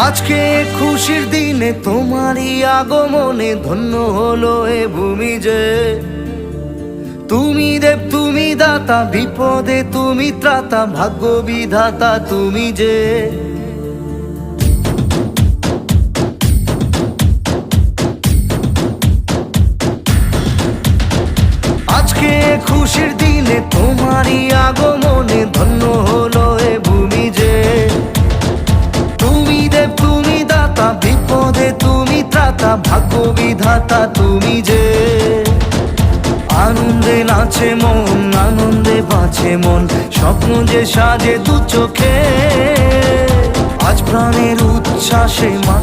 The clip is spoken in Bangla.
আজকে খুশির দিনে তোমারই আগমনে ধন্য হলো এ ভূমি যে। তুমি দেব তুমি দাতা, বিপদে তুমি ত্রাতা, ভাগ্য বিধাতা তুমি যে। আজকে খুশির দিনে তোমারই আগমনে ধন্য হলো এ ভূমি যে। তুমি দেব তুমি দাতা, বিপদে তুমি ত্রাতা, ভাগ্য বিধাতা তুমি যে। আনন্দে নাচে মন, আনন্দে বাঁচে মন, স্বপ্ন যে সাজে দু চোখে। আজ প্রাণের উচ্ছ্বাসে